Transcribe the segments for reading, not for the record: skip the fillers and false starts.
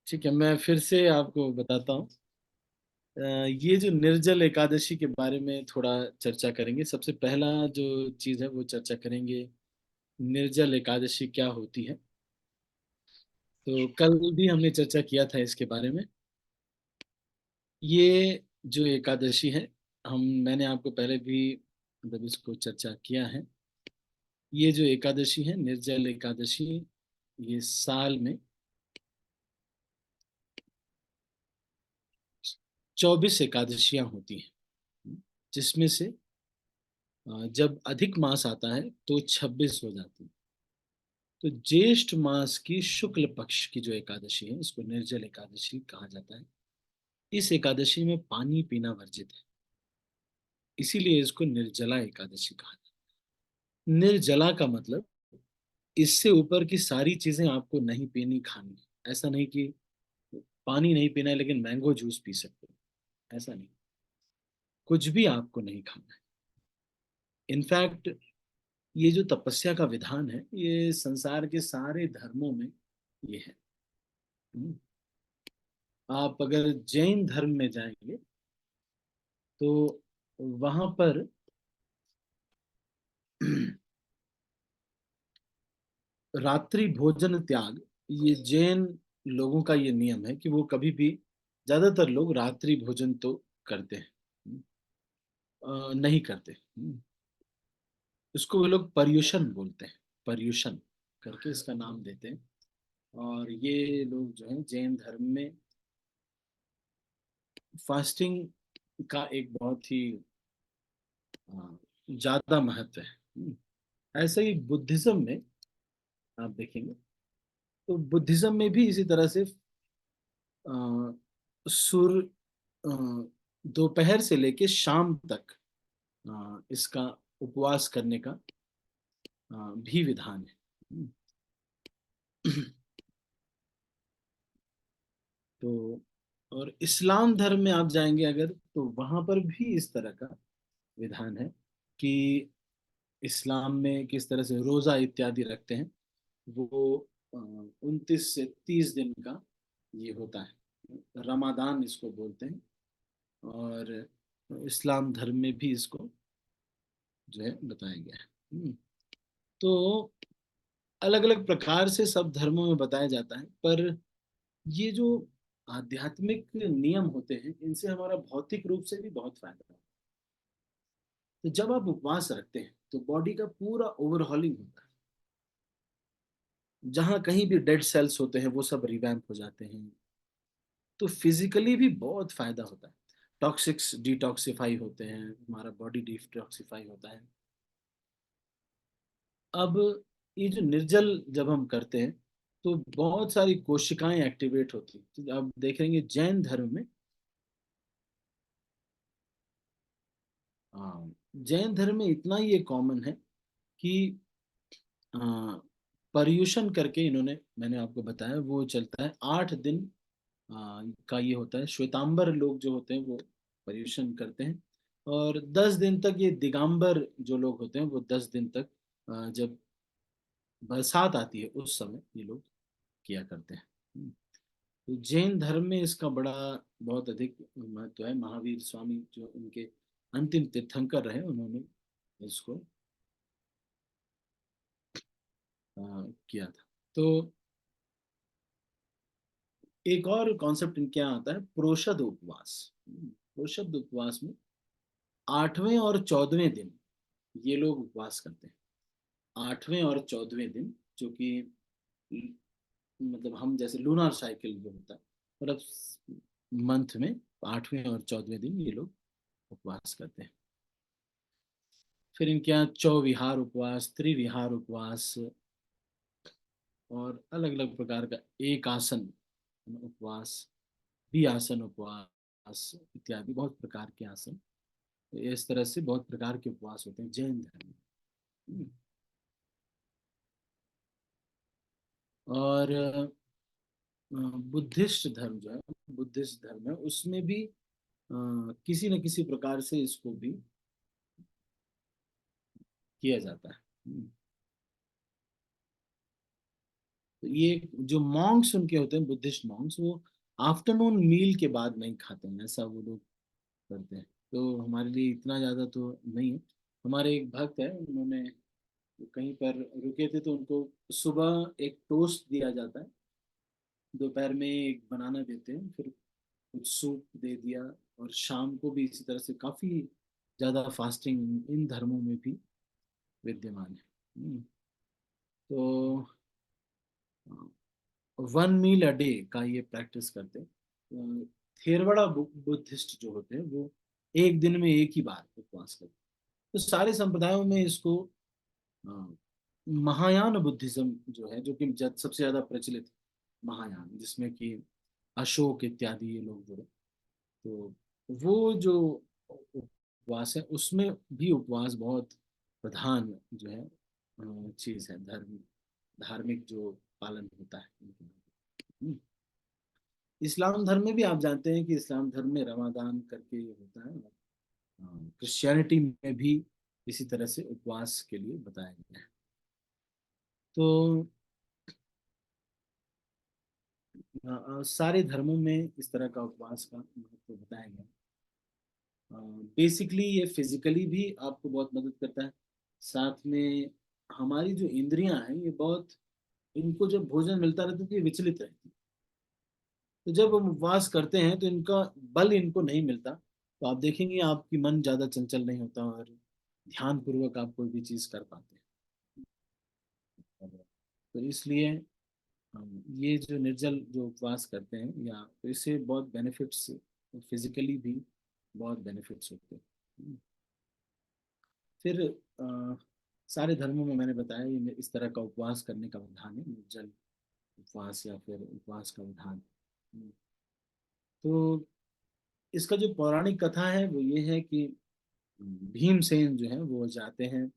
ठीक है, मैं फिर से आपको बताता हूँ। ये जो निर्जल एकादशी के बारे में थोड़ा चर्चा करेंगे। सबसे पहला जो चीज़ है वो चर्चा करेंगे, निर्जल एकादशी क्या होती है। तो कल भी हमने चर्चा किया था इसके बारे में। ये जो एकादशी है, मैंने आपको पहले भी मतलब इसको चर्चा किया है। ये जो एकादशी है, निर्जल एकादशी, ये साल में 24 एकादशियां होती हैं, जिसमें से जब अधिक मास आता है तो 26 हो जाती है। तो ज्येष्ठ मास की शुक्ल पक्ष की जो एकादशी है, इसको निर्जल एकादशी कहा जाता है। इस एकादशी में पानी पीना वर्जित है, इसीलिए इसको निर्जला एकादशी कहा जाता है। निर्जला का मतलब इससे ऊपर की सारी चीजें आपको नहीं पीनी, खानी। ऐसा नहीं कि पानी नहीं पीना है लेकिन मैंगो जूस पी सकते हो, ऐसा नहीं। कुछ भी आपको नहीं खाना है। इनफैक्ट ये जो तपस्या का विधान है, ये संसार के सारे धर्मों में ये है। हम्म। आप अगर जैन धर्म में जाएंगे तो वहां पर रात्रि भोजन त्याग, ये जैन लोगों का ये नियम है कि वो कभी भी, ज्यादातर लोग रात्रि भोजन तो करते हैं, नहीं करते। इसको वो लोग पर्युषण बोलते हैं, पर्युषण करके इसका नाम देते हैं। और ये लोग जो है जैन धर्म में फास्टिंग का एक बहुत ही ज्यादा महत्व है। ऐसे ही बुद्धिज्म में आप देखेंगे तो बुद्धिज्म में भी इसी तरह से अ, सुर अ, दोपहर से लेके शाम तक इसका उपवास करने का भी विधान है। तो और इस्लाम धर्म में आप जाएंगे अगर, तो वहां पर भी इस तरह का विधान है कि इस्लाम में किस तरह से रोजा इत्यादि रखते हैं। वो 29 से 30 दिन का ये होता है, रमादान इसको बोलते हैं। और इस्लाम धर्म में भी इसको जो है बताया गया है। तो अलग अलग प्रकार से सब धर्मों में बताया जाता है, पर ये जो आध्यात्मिक नियम होते हैं, इनसे हमारा भौतिक रूप से भी बहुत फायदा है। तो जब आप उपवास रखते हैं तो बॉडी का पूरा ओवरहॉलिंग होता है। जहां कहीं भी डेड सेल्स होते हैं वो सब रिवैम्प हो जाते हैं। तो फिजिकली भी बहुत फायदा होता है। टॉक्सिक्स डिटॉक्सिफाई होते हैं, हमारा बॉडी डिटॉक्सिफाई होता है। अब ये जो निर्जल जब हम करते हैं तो बहुत सारी कोशिकाएं एक्टिवेट होती हैं। तो आप देखेंगे जैन धर्म में, हाँ, जैन धर्म में इतना ये कॉमन है कि हाँ, पर्युषण करके इन्होंने, मैंने आपको बताया, वो चलता है 8 दिन का ये होता है। श्वेतांबर लोग जो होते हैं वो पर्युषण करते हैं। और 10 दिन तक ये दिगंबर जो लोग होते हैं वो 10 दिन तक जब बरसात आती है उस समय ये लोग किया करते हैं। तो जैन धर्म में इसका बड़ा बहुत अधिक महत्व है। महावीर स्वामी जो उनके अंतिम तीर्थंकर रहे, उन्होंने इसको किया था। तो एक और कॉन्सेप्ट इनके यहाँ आता है, प्रोषद उपवास। प्रोषद उपवास में 8वें और 14वें दिन ये लोग उपवास करते हैं। 8वें और 14वें दिन, जो कि मतलब हम जैसे लूनार साइकिल जो होता है, मतलब मंथ में 8वें और 14वें दिन ये लोग उपवास करते हैं। फिर इनके यहाँ चौविहार उपवास, त्रिविहार उपवास और अलग अलग प्रकार का एक आसन उपवास, भी आसन उपवास इत्यादि बहुत प्रकार के आसन, इस तरह से बहुत प्रकार के उपवास होते हैं जैन धर्म में। और बुद्धिस्ट धर्म जो है, बुद्धिस्ट धर्म है, उसमें भी किसी न किसी प्रकार से इसको भी किया जाता है। तो ये जो मॉन्क्स उनके होते हैं, बुद्धिस्ट मॉन्क्स, वो आफ्टरनून मील के बाद नहीं खाते हैं, ऐसा वो लोग करते हैं। तो हमारे लिए इतना ज़्यादा तो नहीं है। हमारे एक भक्त है, उन्होंने कहीं पर रुके थे तो उनको सुबह एक टोस्ट दिया जाता है, दोपहर में एक बनाना देते हैं, फिर कुछ सूप दे दिया, और शाम को भी इसी तरह से काफ़ी ज़्यादा फास्टिंग इन धर्मों में भी विद्यमान है। तो 1 मील अ डे का ये प्रैक्टिस करते हैं। थेरवाड़ा बुद्धिस्ट जो होते हैं वो एक दिन में एक ही बार उपवास करते हैं। तो सारे संप्रदायों में इसको अ, महायान बुद्धिज्म जो है, जो कि सबसे ज्यादा प्रचलित है, महायान, जिसमें कि अशोक इत्यादि ये लोग जुड़े। तो वो जो उपवास है उसमें भी उपवास बहुत प्रधान जो है चीज है, धार्मिक जो पालन होता है उनके यहाँ। इस्लाम धर्म में भी आप जानते हैं कि इस्लाम धर्म में रमादान करके ये होता है। क्रिश्चियनिटी में भी इसी तरह से उपवास के लिए बताया गया है। तो सारे धर्मों में इस तरह का उपवास का महत्व बताया गया। बेसिकली ये फिजिकली भी आपको बहुत मदद करता है, साथ में हमारी जो इंद्रियां हैं ये बहुत, इनको जब भोजन मिलता रहता है तो ये विचलित रहती है। तो जब हम उपवास करते हैं तो इनका बल इनको नहीं मिलता, तो आप देखेंगे आपकी मन ज्यादा चंचल नहीं होता, और ध्यान पूर्वक आप कोई भी चीज कर पाते हैं। तो इसलिए ये जो निर्जल जो उपवास करते हैं, या तो इससे बहुत बेनिफिट्स, फिजिकली भी बहुत बेनिफिट्स होते हैं। फिर सारे धर्मों में मैंने बताया ये इस तरह का उपवास करने का विधान है, निर्जल उपवास या फिर उपवास का विधान। तो इसका जो पौराणिक कथा है वो ये है कि भीमसेन जो है वो जाते हैं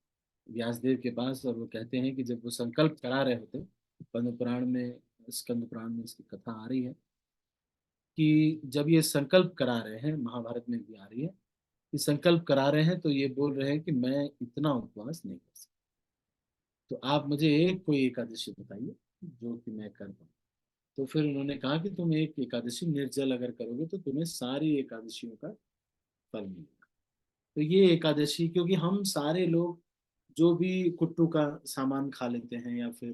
व्यासदेव के पास, और वो कहते हैं कि जब वो संकल्प करा रहे होते, पद्म पुराण में, स्कंद पुराण में इसकी कथा आ रही है कि जब ये संकल्प करा रहे हैं, महाभारत में भी आ रही है कि संकल्प करा रहे हैं, तो ये बोल रहे हैं कि मैं इतना उपवास नहीं कर सकता, तो आप मुझे एक कोई एकादशी बताइए जो कि मैं कर पाऊँ। तो फिर उन्होंने कहा कि तुम एक एकादशी निर्जल अगर करोगे तो तुम्हें सारी एकादशियों का फल मिलेगा। तो ये एकादशी, क्योंकि हम सारे लोग जो भी कुट्टू का सामान खा लेते हैं, या फिर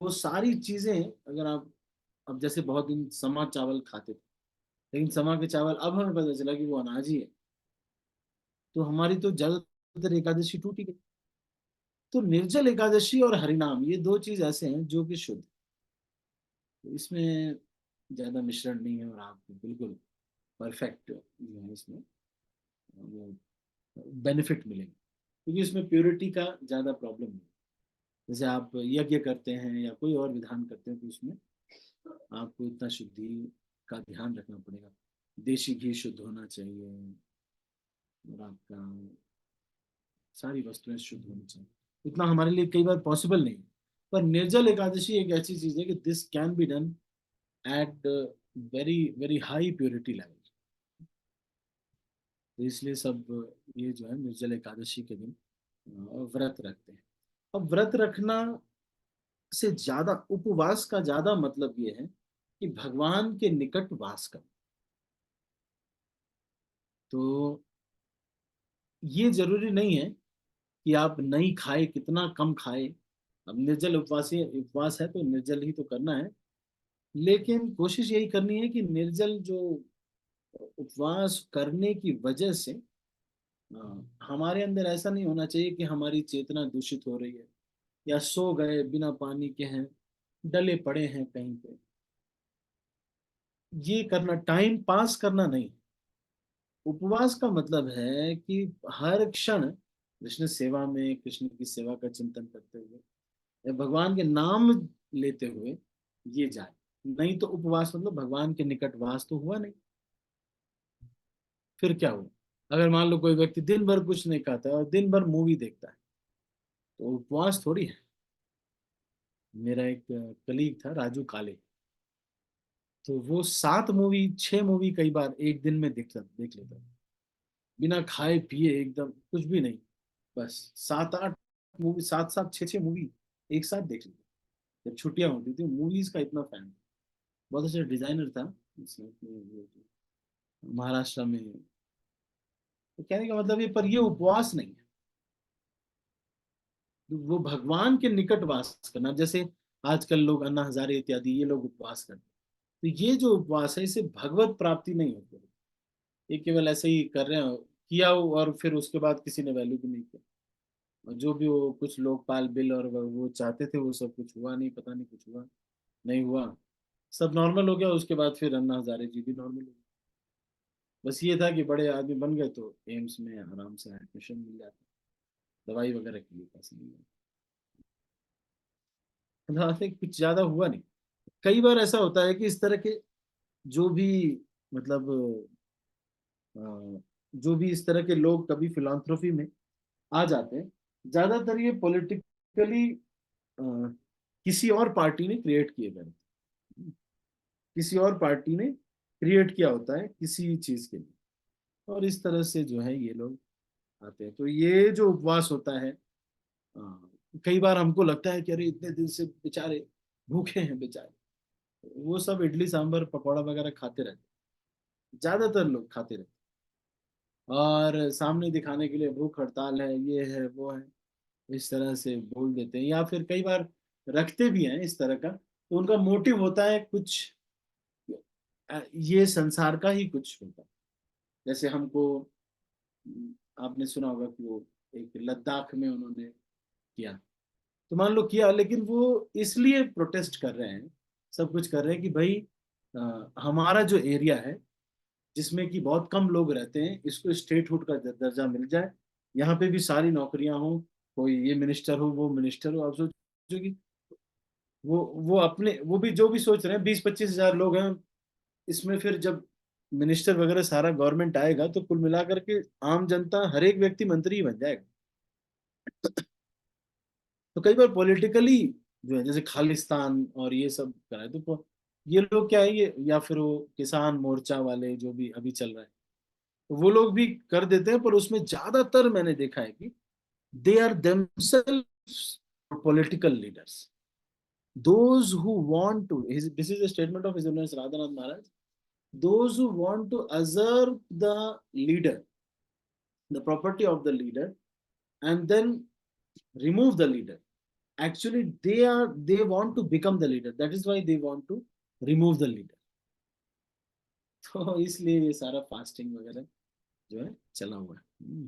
वो सारी चीजें, अगर आप, अब जैसे बहुत दिन समा चावल खाते थे, लेकिन समा के चावल अब हमें पता चला कि वो अनाज ही है, तो हमारी तो ज्यादातर एकादशी टूटी गई। तो निर्जल एकादशी और हरिनाम, ये दो चीज ऐसे हैं जो कि शुद्ध, तो इसमें ज्यादा मिश्रण नहीं है, और आपको बिल्कुल परफेक्ट जो है इसमें वो बेनिफिट मिलेंगे, क्योंकि इसमें प्योरिटी का ज्यादा प्रॉब्लम नहीं है। जैसे आप यज्ञ करते हैं या कोई और विधान करते हैं तो उसमें आपको इतना शुद्धि का ध्यान रखना पड़ेगा, देशी घी शुद्ध होना चाहिए, और आपका सारी वस्तुएं शुद्ध होनी चाहिए। इतना हमारे लिए कई बार पॉसिबल नहीं है। पर निर्जल एकादशी एक ऐसी चीज है कि this can be done at very very high purity level. तो इसलिए सब ये जो है निर्जल एकादशी के दिन व्रत रखते हैं। अब व्रत रखना से ज्यादा, उपवास का ज्यादा मतलब ये है कि भगवान के निकट वास करना। तो ये जरूरी नहीं है कि आप नहीं खाए, कितना कम खाए। अब निर्जल उपवास है तो निर्जल ही तो करना है, लेकिन कोशिश यही करनी है कि निर्जल जो उपवास करने की वजह से हमारे अंदर ऐसा नहीं होना चाहिए कि हमारी चेतना दूषित हो रही है, या सो गए बिना पानी के हैं, डले पड़े हैं कहीं पे। ये करना टाइम पास करना नहीं। उपवास का मतलब है कि हर क्षण कृष्ण सेवा में, कृष्ण की सेवा का चिंतन करते हुए, या भगवान के नाम लेते हुए ये जाए। नहीं तो उपवास मतलब भगवान के निकट वास तो हुआ नहीं। फिर क्या हुआ? अगर मान लो कोई व्यक्ति दिन भर कुछ नहीं खाता है और दिन भर मूवी देखता है, तो उपवास थोड़ी है। मेरा एक कलीग था, राजू काले, तो वो 7 मूवी 6 मूवी कई बार एक दिन में देख लेता था, बिना खाए पिए, एकदम कुछ भी नहीं, बस 7 8 मूवी, 7 7 6 6 मूवी एक साथ देख लेता। जब छुट्टियां होती थी मूवीज का इतना फैन। बहुत अच्छा डिजाइनर था इसने महाराष्ट्र में। तो कहने का मतलब ये, पर ये उपवास नहीं है, वो भगवान के निकट वास करना। जैसे आजकल लोग अन्ना हजारे इत्यादि ये लोग उपवास करते हैं, तो ये जो उपवास है इससे भगवत प्राप्ति नहीं होती। ये केवल ऐसे ही कर रहे हो, किया हो और फिर उसके बाद किसी ने वैल्यू भी नहीं किया। और जो भी वो कुछ लोकपाल बिल और वो चाहते थे वो सब कुछ हुआ नहीं, पता नहीं कुछ हुआ नहीं हुआ, सब नॉर्मल हो गया। उसके बाद फिर अन्ना हजारे जी भी नॉर्मल हो गए। बस ये था कि बड़े आदमी बन गए तो एम्स में आराम से एडमिशन मिल जाता, दवाई वगैरह के लिए पैसे मिल जाते। कुछ ज्यादा हुआ नहीं। कई बार ऐसा होता है कि इस तरह के जो भी मतलब अ, जो भी इस तरह के लोग कभी फिलांथ्रोपी में आ जाते हैं, ज्यादातर ये पॉलिटिकली किसी और पार्टी ने क्रिएट किए गए, किसी और पार्टी ने क्रिएट किया होता है किसी चीज के लिए, और इस तरह से जो है ये लोग आते हैं। तो ये जो उपवास होता है, कई बार हमको लगता है कि अरे इतने दिन से बेचारे भूखे हैं बेचारे, वो सब इडली सांभर पकौड़ा वगैरह खाते रहते, ज्यादातर लोग खाते रहते, और सामने दिखाने के लिए भूख हड़ताल है, ये है वो है, इस तरह से बोल देते हैं। या फिर कई बार रखते भी हैं इस तरह का, तो उनका मोटिव होता है कुछ ये संसार का ही कुछ होता है। जैसे हमको आपने सुना होगा कि वो एक लद्दाख में उन्होंने किया, तो मान लो किया, लेकिन वो इसलिए प्रोटेस्ट कर रहे हैं, सब कुछ कर रहे हैं कि भाई हमारा जो एरिया है जिसमें कि बहुत कम लोग रहते हैं, इसको स्टेटहुड का दर्जा मिल जाए, यहाँ पे भी सारी नौकरियां हो, कोई ये मिनिस्टर हो वो मिनिस्टर हो। आप सोचो कि वो अपने वो भी जो भी सोच रहे हैं, 20-25 हजार लोग हैं इसमें, फिर जब मिनिस्टर वगैरह सारा गवर्नमेंट आएगा तो कुल मिलाकर के आम जनता हर एक व्यक्ति मंत्री ही बन जाएगा। तो कई बार पॉलिटिकली जो है, जैसे खालिस्तान और ये सब कराए, तो ये लोग क्या है, ये या फिर वो किसान मोर्चा वाले जो भी अभी चल रहा है, तो वो लोग भी कर देते हैं, पर उसमें ज्यादातर मैंने देखा है कि they are themselves political leaders, those who want to, this is a statement of His Holiness Radhanath Maharaj, those who want to usurp the leader, the property of the leader, and then remove the leader, actually they want to become the leader, that is why they want to remove the leader। तो इसलिए ये सारा fasting वगैरह जो है चला हुआ है।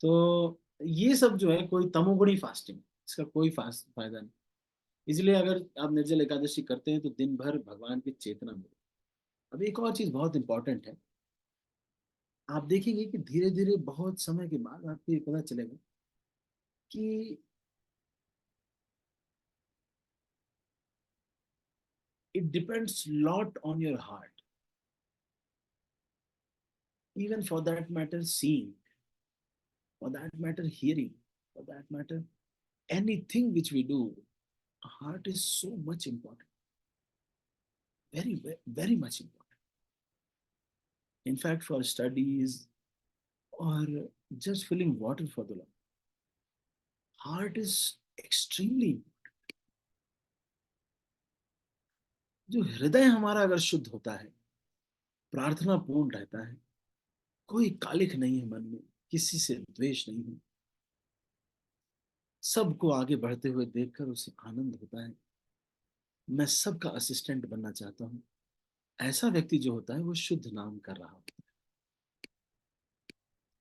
तो ये सब जो है कोई तमोगुणी फास्टिंग, इसका कोई फास्ट फायदा नहीं। इसलिए अगर आप निर्जल एकादशी करते हैं तो दिन भर भगवान की चेतना में। अब एक और चीज बहुत इंपॉर्टेंट है, आप देखेंगे कि धीरे धीरे बहुत समय के बाद आपको ये पता चलेगा कि it depends lot on your heart, even for that matter seeing, for that matter hearing, for that matter anything which we do, heart is so much important, very much important. In fact, for studies or just filling water for the Lord, heart is extremely, जो हृदय हमारा अगर शुद्ध होता है, प्रार्थना पूर्ण रहता है, कोई कालिख नहीं है मन में, किसी से द्वेष नहीं है, सबको आगे बढ़ते हुए देखकर उसे आनंद होता है, मैं सबका असिस्टेंट बनना चाहता हूँ, ऐसा व्यक्ति जो होता है वो शुद्ध नाम कर रहा होता है।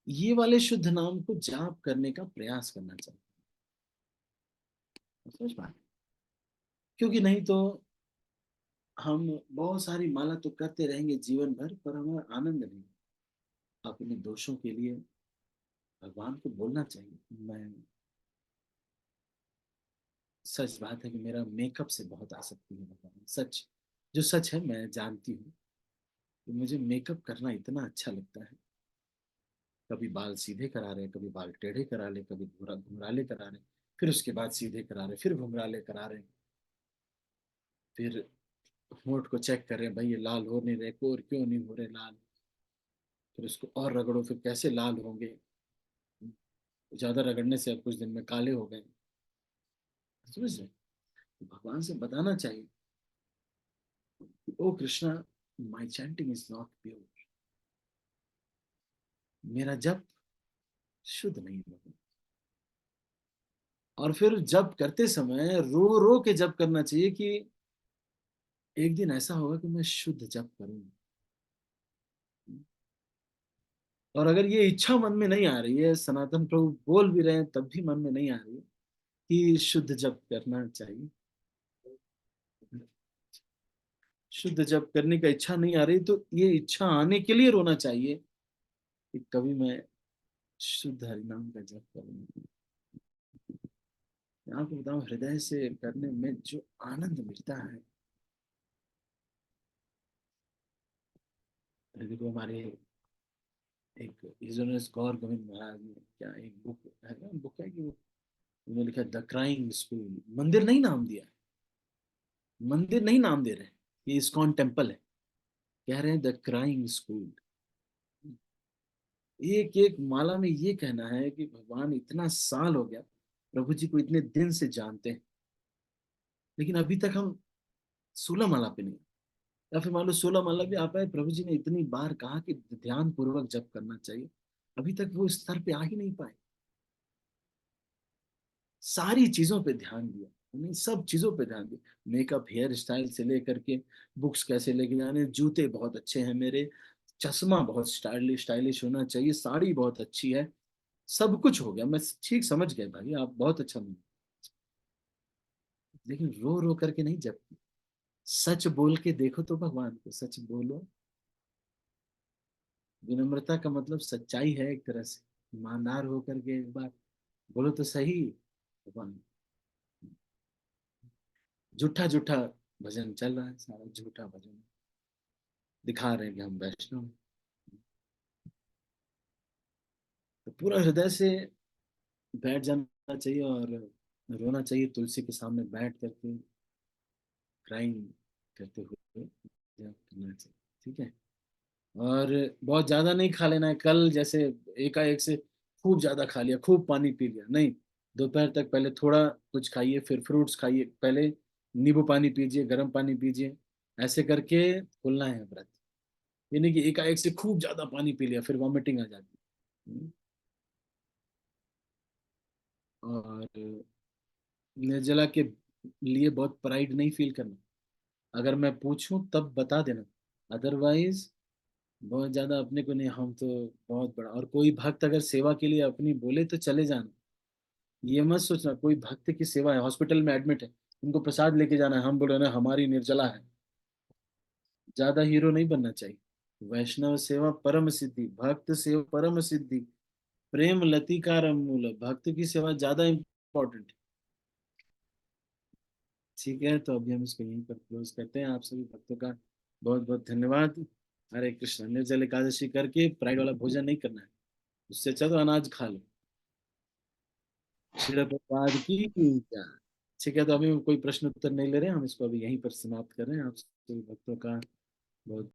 ये वाले शुद्ध नाम को जाप करने का प्रयास करना चाहिए, समझ पा रहे? क्योंकि नहीं तो हम बहुत सारी माला तो करते रहेंगे जीवन भर, पर हमें आनंद नहीं। अपने दोषों के लिए भगवान को बोलना चाहिए, मैं, सच बात है कि मेरा मेकअप से बहुत आसक्ति है भगवान, सच, जो सच है मैं जानती हूँ कि मुझे मेकअप करना इतना अच्छा लगता है। कभी बाल सीधे करा रहे, कभी बाल टेढ़े करा ले, कभी घुंघराले करा रहे, फिर उसके बाद सीधे करा रहे, फिर घुंघराले करा रहे, फिर होंठ को चेक कर रहे हैं भाई ये लाल हो नहीं रहे, और क्यों नहीं हो रहे लाल, फिर उसको और रगड़ो, फिर कैसे लाल होंगे, ज्यादा रगड़ने से अब कुछ दिन में काले हो गए, समझ रहे? तो भगवान से बताना चाहिए, ओ कृष्णा, माई चैंटिंग इज नॉट प्योर, मेरा जप शुद्ध नहीं है। और फिर जप करते समय रो रो के जप करना चाहिए कि एक दिन ऐसा होगा कि मैं शुद्ध जप करूंगा। और अगर ये इच्छा मन में नहीं आ रही है, सनातन प्रभु बोल भी रहे हैं तब भी मन में नहीं आ रही है कि शुद्ध जप करना चाहिए, शुद्ध जप करने का इच्छा नहीं आ रही, तो ये इच्छा आने के लिए रोना चाहिए कि कभी मैं शुद्ध हरिनाम का जप करूंगा। मैं आपको बताऊं, हृदय से करने में जो आनंद मिलता है। देखो हमारे एक इजोनस गौर गोविंद महाराज ने क्या एक बुक है ना, बुक है कि उन्होंने लिखा द क्राइंग स्कूल। मंदिर नहीं नाम दिया, मंदिर नहीं नाम दे रहे, ये इस्कॉन टेम्पल है, कह रहे हैं द क्राइंग स्कूल। एक एक माला में ये कहना है कि भगवान इतना साल हो गया, प्रभु जी को इतने दिन से जानते हैं, लेकिन अभी तक हम 16 माला पे नहीं। या फिर मान लो 16 माला भी आप है, प्रभु जी ने इतनी बार कहा कि ध्यान पूर्वक जप करना चाहिए, अभी तक वो इस स्तर पे आ ही नहीं पाए। सारी चीजों पे ध्यान दिया, हमने सब चीजों पे ध्यान दिया, मेकअप हेयर स्टाइल से लेकर के बुक्स कैसे लेके जाने, जूते बहुत अच्छे हैं मेरे, चश्मा बहुत स्टाइलिश स्टाइलिश होना चाहिए, साड़ी बहुत अच्छी है, सब कुछ हो गया। मैं ठीक समझ गए भाई, आप बहुत अच्छा नहीं, लेकिन रो रो करके नहीं जपती। सच बोल के देखो तो भगवान को, सच बोलो। विनम्रता का मतलब सच्चाई है एक तरह से, ईमानदार होकर के एक बार बोलो तो सही। भगवान, झूठा झूठा भजन चल रहा है, सारा झूठा भजन, दिखा रहे हैं कि हम वैष्णव हैं। तो पूरा हृदय से बैठ जाना चाहिए और रोना चाहिए, तुलसी के सामने बैठ करके क्राइम करते हुए करना चाहिए। ठीक है। और बहुत ज्यादा नहीं खा लेना है, कल जैसे एकाएक से खूब ज्यादा खा लिया, खूब पानी पी लिया, नहीं। दोपहर तक पहले थोड़ा कुछ खाइए, फिर फ्रूट्स खाइए, पहले नींबू पानी पीजिए, गर्म पानी पीजिए, ऐसे करके खोलना है व्रत। ये नहीं कि एकाएक से खूब ज्यादा पानी पी लिया फिर वॉमिटिंग आ जाती है। और निर्जला के लिए बहुत प्राइड नहीं फील करना, अगर मैं पूछूं तब बता देना, अदरवाइज बहुत ज्यादा अपने को नहीं, हम तो बहुत बड़ा। और कोई भक्त अगर सेवा के लिए अपनी बोले तो चले जाना, ये मत सोचना कोई भक्त की सेवा है, हॉस्पिटल में एडमिट है, उनको प्रसाद लेके जाना है, हम बोले ना हमारी निर्जला है। ज्यादा हीरो नहीं बनना चाहिए। वैष्णव सेवा परम सिद्धि, भक्त सेवा परम सिद्धि, प्रेम लतिकार मूल, भक्त की सेवा ज्यादा इंपॉर्टेंट। ठीक है, तो अभी हम इसको यहीं पर क्लोज करते हैं। आप सभी भक्तों का बहुत बहुत धन्यवाद। हरे कृष्ण। निर्जल एकादशी करके प्राइड वाला भोजन नहीं करना है, उससे अच्छा तो अनाज खा लो। श्रील प्रभुपाद की जय। ठीक है, तो अभी कोई प्रश्न उत्तर नहीं ले रहे हैं, हम इसको अभी यहीं पर समाप्त कर रहे हैं। आप सभी भक्तों का बहुत